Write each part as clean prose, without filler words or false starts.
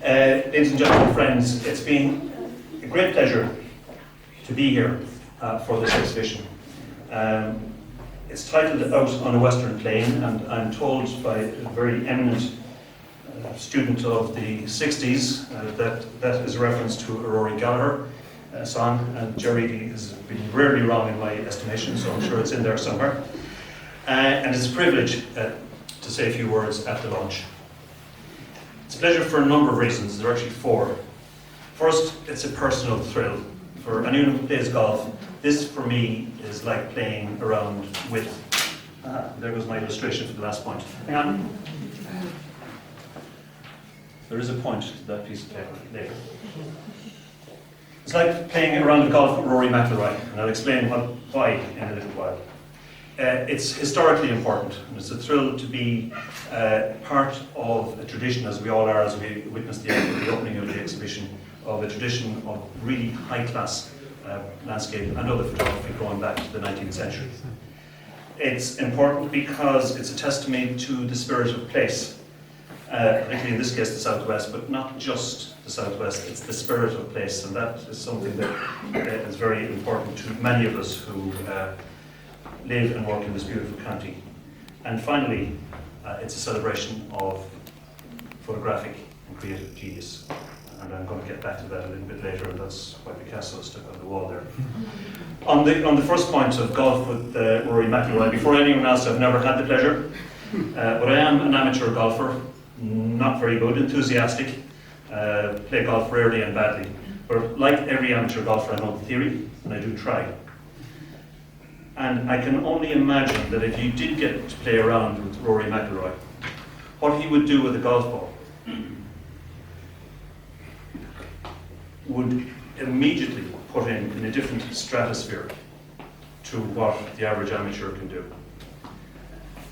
Ladies and gentlemen, friends, it's been a great pleasure to be here for this exhibition. It's titled Out on a Western Plain, and I'm told by a very eminent student of the 60s that is a reference to a Rory Gallagher song, and Jerry has been rarely wrong in my estimation, so I'm sure it's in there somewhere. And it's a privilege to say a few words at the launch. It's a pleasure for a number of reasons. There are actually four. First, it's a personal thrill. For anyone who plays golf, this for me is like playing around with... there goes my illustration for the last point. Hang on. There is a point to that piece of paper later. It's like playing around the golf with Rory Mc Loughlin, and I'll explain why in a little while. It's historically important, and it's a thrill to be part of a tradition, as we all are, as we witnessed the opening of the exhibition, of a tradition of really high-class landscape and other photography going back to the 19th century. It's important because it's a testimony to the spirit of place, particularly in this case the Southwest, but not just the Southwest, it's the spirit of place, and that is something that is very important to many of us who live and work in this beautiful county. And finally, it's a celebration of photographic and creative genius. And I'm going to get back to that a little bit later, and that's why Picasso stuck on the wall there. On the first point of golf with Rory Mc Loughlin, before anyone else, I've never had the pleasure, but I am an amateur golfer, not very good, enthusiastic, play golf rarely and badly. But like every amateur golfer, I know the theory, and I do try. And I can only imagine that if you did get to play around with Rory Mc Loughlin, what he would do with a golf ball would immediately put him in a different stratosphere to what the average amateur can do.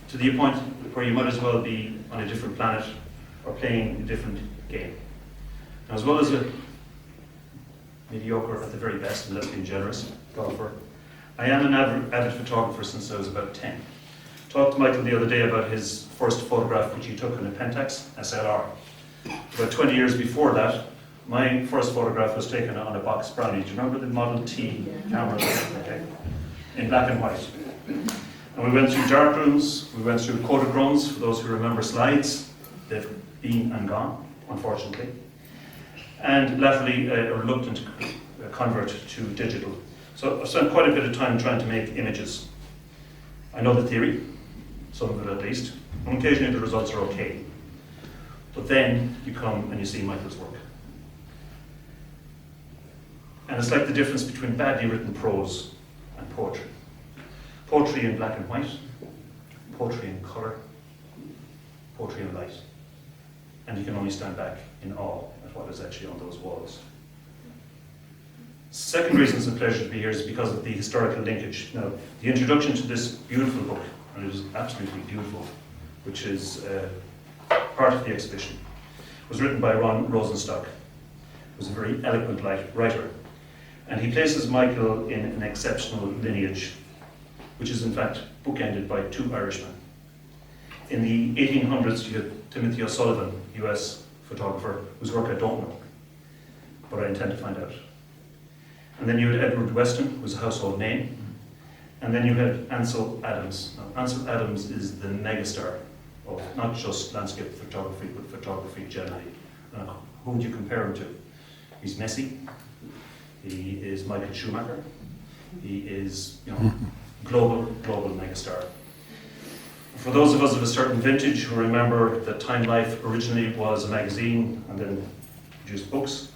To the point where you might as well be on a different planet or playing a different game. Now, as well as a mediocre at the very best, and let's be generous, golfer, I am an avid photographer since I was about 10. Talked to Michael the other day about his first photograph, which he took on a Pentax SLR. About 20 years before that, my first photograph was taken on a box brownie. Do you remember the Model T camera? Okay. In black and white. And we went through dark rooms, we went through Kodachromes, for those who remember slides. They've been and gone, unfortunately. And latterly, a reluctant convert to digital. So I've spent quite a bit of time trying to make images. I know the theory, some of it at least, and occasionally the results are okay. But then you come and you see Michael's work. And it's like the difference between badly written prose and poetry. Poetry in black and white, poetry in colour, poetry in light. And you can only stand back in awe at what is actually on those walls. Second reason it's a pleasure to be here is because of the historical linkage. Now, the introduction to this beautiful book, and it is absolutely beautiful, which is part of the exhibition, was written by Ron Rosenstock, who was a very eloquent writer. And he places Michael in an exceptional lineage, which is in fact bookended by two Irishmen. In the 1800s, you had Timothy O'Sullivan, US photographer, whose work I don't know, but I intend to find out. And then you had Edward Weston, who was a household name. And then you had Ansel Adams. Now, Ansel Adams is the megastar of not just landscape photography, but photography generally. Who would you compare him to? He's Messi. He is Michael Schumacher. He is, global megastar. For those of us of a certain vintage who remember that Time Life originally was a magazine and then produced books,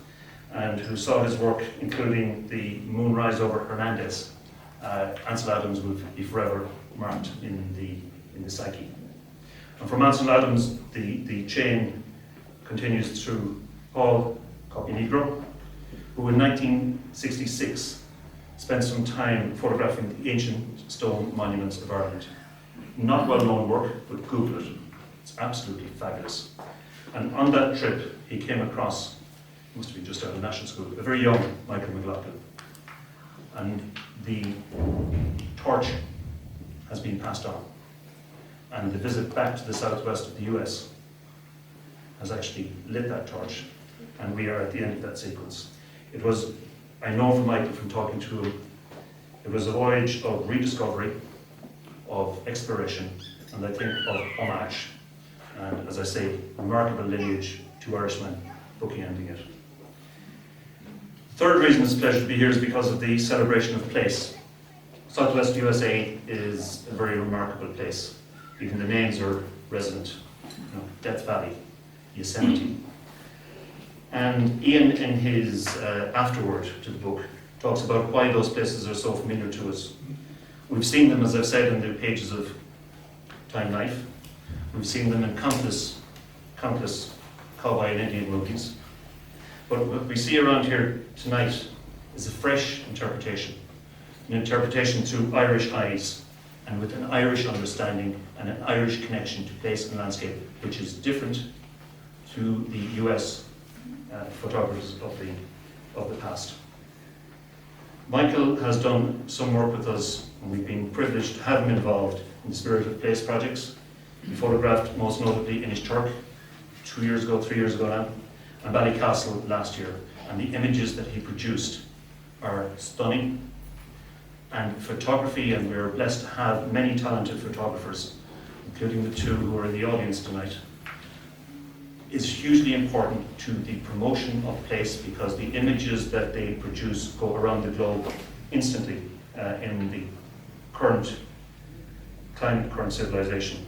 and who saw his work, including the Moonrise over Hernandez, Ansel Adams will be forever marked in the psyche. And from Ansel Adams, the chain continues through Paul Copinegro, who in 1966 spent some time photographing the ancient stone monuments of Ireland. Not well-known work, but Google it. It's absolutely fabulous. And on that trip, he came across, must have been just out of national school, a very young Michael Mc Loughlin. And the torch has been passed on. And the visit back to the southwest of the US has actually lit that torch and we are at the end of that sequence. It was, I know from Michael from talking to him, it was a voyage of rediscovery, of exploration, and I think of homage, and as I say, remarkable lineage to Irishmen bookending it. The third reason it's a pleasure to be here is because of the celebration of place. Southwest USA is a very remarkable place. Even the names are resonant. Death Valley, Yosemite. And Ian, in his afterword to the book, talks about why those places are so familiar to us. We've seen them, as I've said, in the pages of Time Life. We've seen them in countless cowboy and Indian movies. But what we see around here tonight is a fresh interpretation. An interpretation through Irish eyes and with an Irish understanding and an Irish connection to place and landscape, which is different to the US photographers of the past. Michael has done some work with us, and we've been privileged to have him involved in the Spirit of Place projects. He photographed most notably Inishturk 3 years ago now, and Ballycastle last year, and the images that he produced are stunning. And photography, and we're blessed to have many talented photographers, including the two who are in the audience tonight, is hugely important to the promotion of place, because the images that they produce go around the globe instantly in the current climate, current civilization.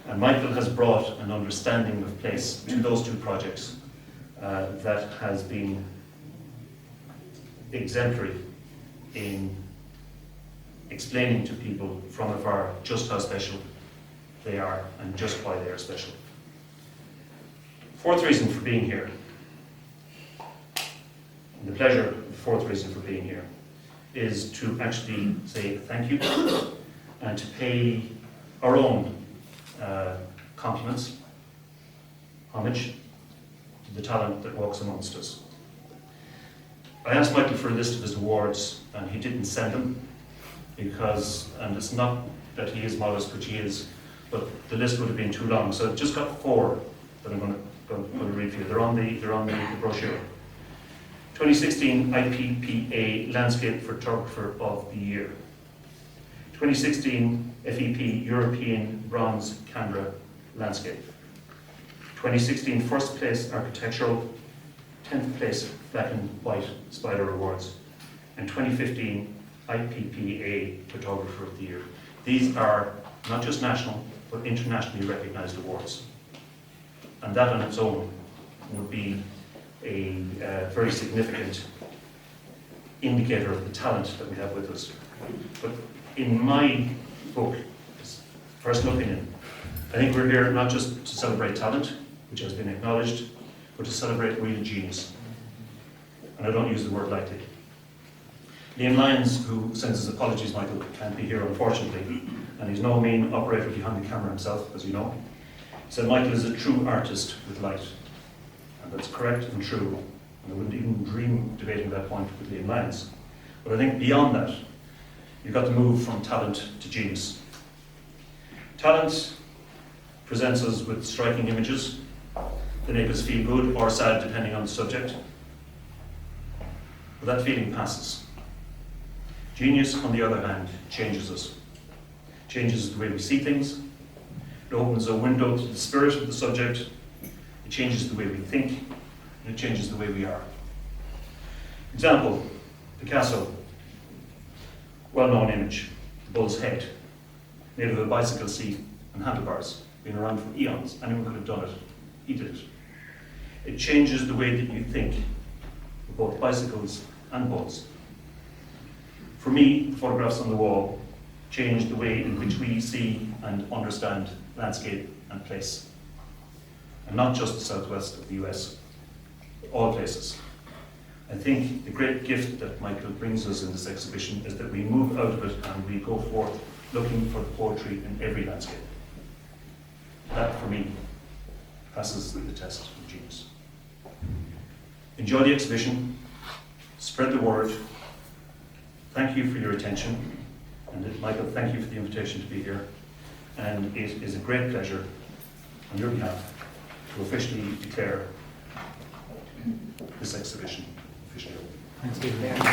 And Michael has brought an understanding of place to those two projects that has been exemplary in explaining to people from afar just how special they are and just why they are special. Fourth reason for being here, and the pleasure of the fourth reason for being here, is to actually say thank you and to pay our own compliments, homage to the talent that walks amongst us. I asked Michael for a list of his awards, and he didn't send them because, and it's not that he is modest, which he is, but the list would have been too long. So I've just got 4 that I'm going to read for you. They're on the brochure. 2016 IPPA Landscape Photographer of the Year. 2016 FEP European Bronze Camera Landscape. 2016 First Place Architectural, 10th Place Black and White Spider Awards, and 2015 IPPA Photographer of the Year. These are not just national, but internationally recognized awards. And that on its own would be a very significant indicator of the talent that we have with us. But in my book, personal opinion, I think we're here not just to celebrate talent, which has been acknowledged, but to celebrate real genius. And I don't use the word lightly. Liam Lyons, who sends his apologies, Michael can't be here unfortunately, and he's no mean operator behind the camera himself, as you know, said Michael is a true artist with light. And that's correct and true. And I wouldn't even dream of debating that point with Liam Lyons. But I think beyond that, you've got to move from talent to genius. Talent presents us with striking images that make us feel good or sad, depending on the subject. But that feeling passes. Genius, on the other hand, changes us. Changes the way we see things. It opens a window to the spirit of the subject. It changes the way we think, and it changes the way we are. Example, Picasso. Well-known image, the bull's head, made of a bicycle seat and handlebars, been around for eons. Anyone could have done it. He did it. It changes the way that you think of both bicycles and boats. For me, the photographs on the wall change the way in which we see and understand landscape and place. And not just the southwest of the US, all places. I think the great gift that Michael brings us in this exhibition is that we move out of it and we go forth looking for the poetry in every landscape. That, for me, passes the test of genius. Enjoy the exhibition, spread the word. Thank you for your attention. And Michael, thank you for the invitation to be here. And it is a great pleasure on your behalf to officially declare this exhibition officially open. Thanks, Stephen.